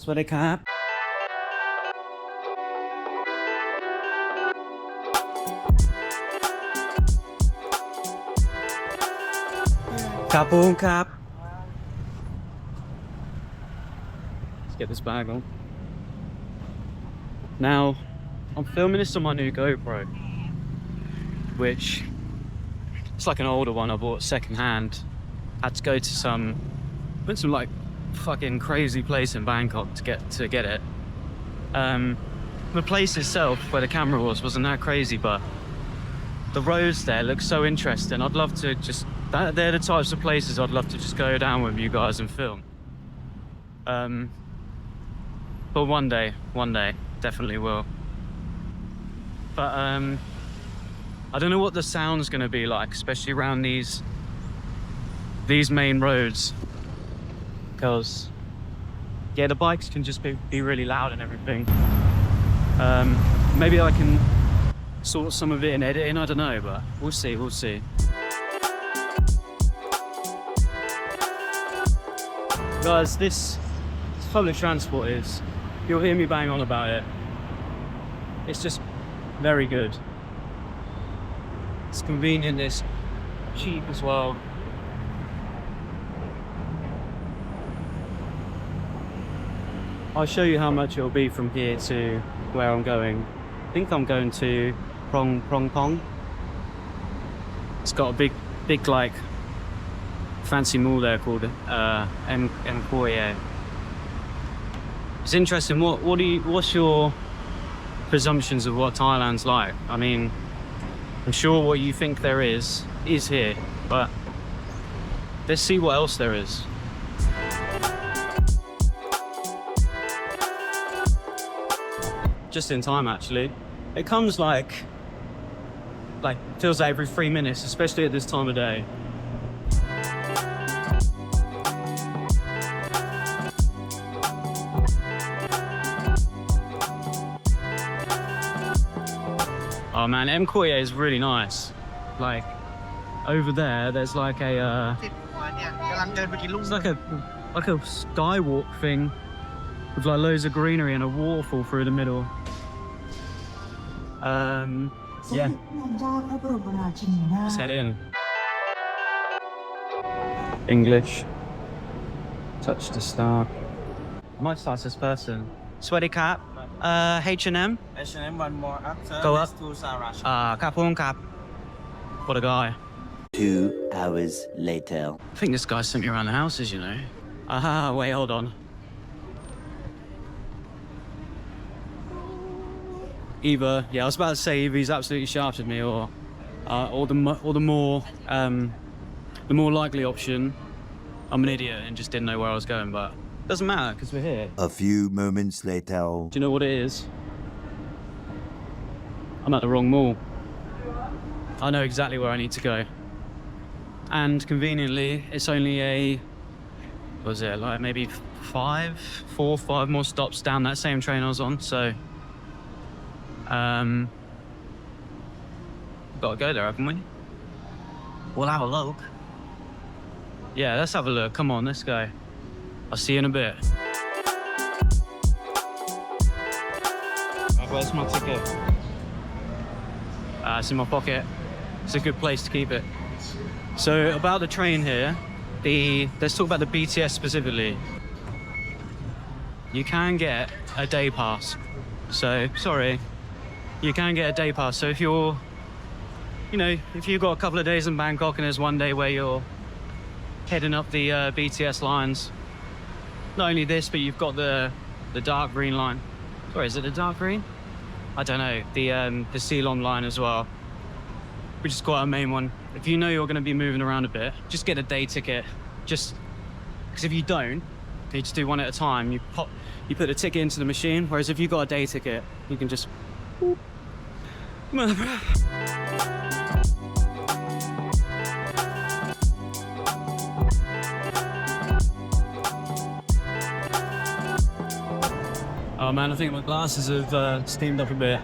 สวัสดีครับครับผมครับ Let's get this bag on. Now, I'm filming this on my new GoPro, which it's like an older one I bought second hand. Had to go to went to some like fucking crazy place in Bangkok to get it. The place itself where the camera wasn't that crazy, but the roads there look so interesting. I'd love to they're the types of places I'd love to just go down with you guys and film. But one day, definitely will. But I don't know what the sound's gonna be like, especially around these main roads, because yeah, the bikes can just be really loud and everything. Maybe I can sort some of it in editing, I don't know, but we'll see. Guys, this public transport is, you'll hear me bang on about it, it's just very good. It's convenient, it's cheap as well. I'll show you how much it'll be from here to where I'm going. I think I'm going to Prong Pong. It's got a big like fancy mall there called Korea. It's interesting. What's your presumptions of what Thailand's like? I mean, I'm sure what you think there is here, but let's see what else there is. Just in time, actually. It comes like feels like every 3 minutes, especially at this time of day. Oh man, Korea is really nice. Like over there's like a it's like a skywalk thing with like loads of greenery and a waterfall through the middle. Yeah. Let's head in. English. Touch the star. I might start this person. Sweaty cap. H&M. H&M one more after. Go up. To Sarash. Kapung Kap. What a guy. 2 hours later. I think this guy sent me around the houses, you know. Wait, hold on. Either, yeah, I was about to say either he's absolutely shafted me, or the more likely option, I'm an idiot and just didn't know where I was going. But it doesn't matter because we're here. A few moments later. Do you know what it is? I'm at the wrong mall. I know exactly where I need to go, and conveniently, it's only what was it, like maybe 4 or 5 more stops down that same train I was on. So. Gotta go there, haven't we? We'll have a look. Yeah, let's have a look. Come on, let's go. I'll see you in a bit. Where's my ticket? It's in my pocket. It's a good place to keep it. So about the train here, let's talk about the BTS specifically. You can get a day pass. So, sorry. You can get a day pass. So if you've got a couple of days in Bangkok and there's one day where you're heading up the BTS lines, not only this, but you've got the dark green line. Sorry, is it the dark green? I don't know. The Ceylon line as well, which is quite a main one. If you know you're going to be moving around a bit, just get a day ticket. Just because if you don't, you just do one at a time. You put the ticket into the machine. Whereas if you've got a day ticket, you can just. Oh man, I think my glasses have steamed up a bit.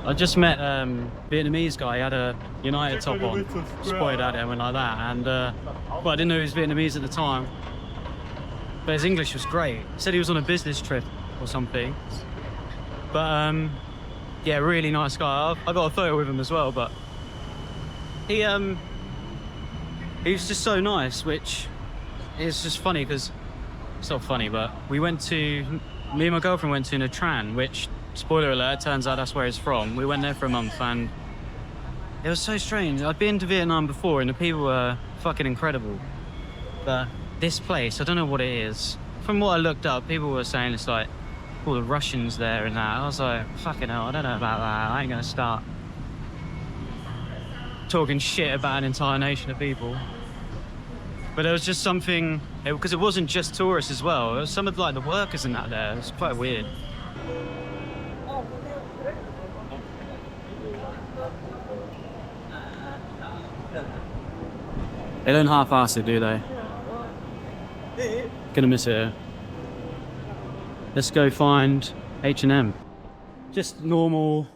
I just met Vietnamese guy. He had a United top on, just pointed at him and like that, and well, I didn't know he was Vietnamese at the time. but his English was great. He said he was on a business trip or something. But yeah, really nice guy. I got a photo with him as well, but he was just so nice, which is just funny because it's not funny, but me and my girlfriend went to Nha Trang, which, spoiler alert, turns out that's where he's from. We went there for a month and it was so strange. I'd been to Vietnam before and the people were fucking incredible. But this place, I don't know what it is. From what I looked up, people were saying it's like all the Russians there and that. I was like, fucking hell, I don't know about that. I ain't gonna start talking shit about an entire nation of people. But there was just something, because it wasn't just tourists as well. It was some of like the workers and that there. It was quite weird. They don't half-ass it, do they? Gonna miss it. Let's go find H&M. Just normal,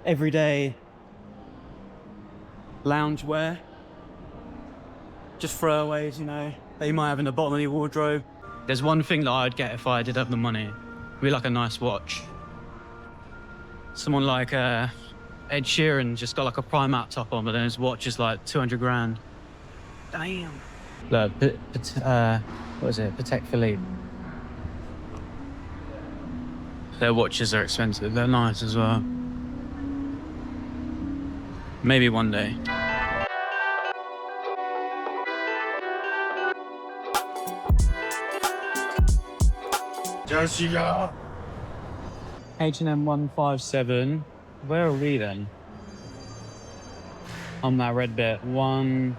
everyday loungewear. Just throwaways, you know, that you might have in the bottom of your wardrobe. There's one thing that I'd get if I did have the money. It'd be like a nice watch. Someone like Ed Sheeran just got like a Primark top on, but then his watch is like 200 grand. Damn. Look, what is it? Patek Philippe. Their watches are expensive. They're nice as well. Maybe one day. H&M 157. Where are we then? On that red bit. You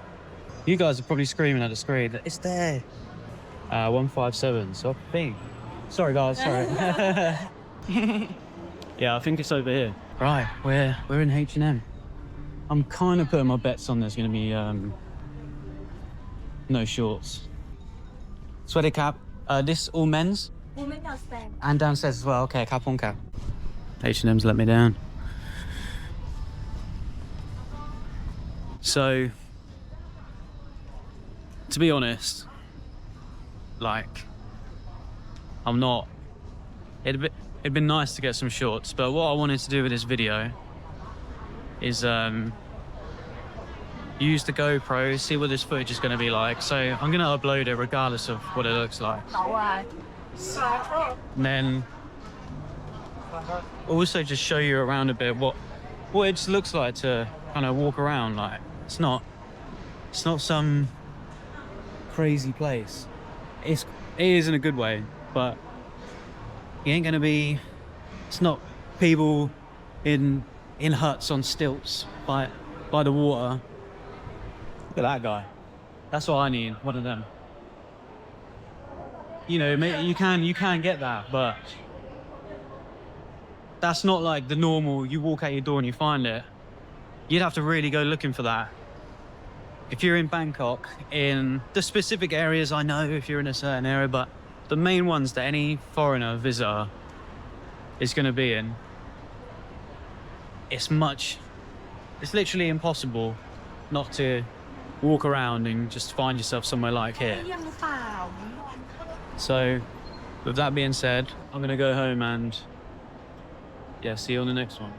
guys are probably screaming at the screen that it's there. 157. So I think. Sorry guys. Sorry. Yeah, I think it's over here. Right, we're in H&M. I'm kind of putting my bets on there's going to be no shorts. Sweaty cap. This all men's. Women downstairs. And downstairs as well. Okay, cap on cap. H&M's let me down. So, to be honest, like, I'm not. It'd been nice to get some shorts, but what I wanted to do with this video is use the GoPro, see what this footage is going to be like. So I'm going to upload it regardless of what it looks like. And then also just show you around a bit what it just looks like to kind of walk around. Like, it's not some crazy place. It is in a good way, but you ain't gonna be. It's not people in huts on stilts by the water. Look at that guy. That's what I need. One of them. You know, you can get that, but that's not like the normal. You walk out your door and you find it. You'd have to really go looking for that. If you're in Bangkok, in the specific areas, I know if you're in a certain area, but the main ones that any foreigner visitor is going to be in, it's literally impossible not to walk around and just find yourself somewhere like here. So, with that being said, I'm going to go home and, yeah, see you on the next one.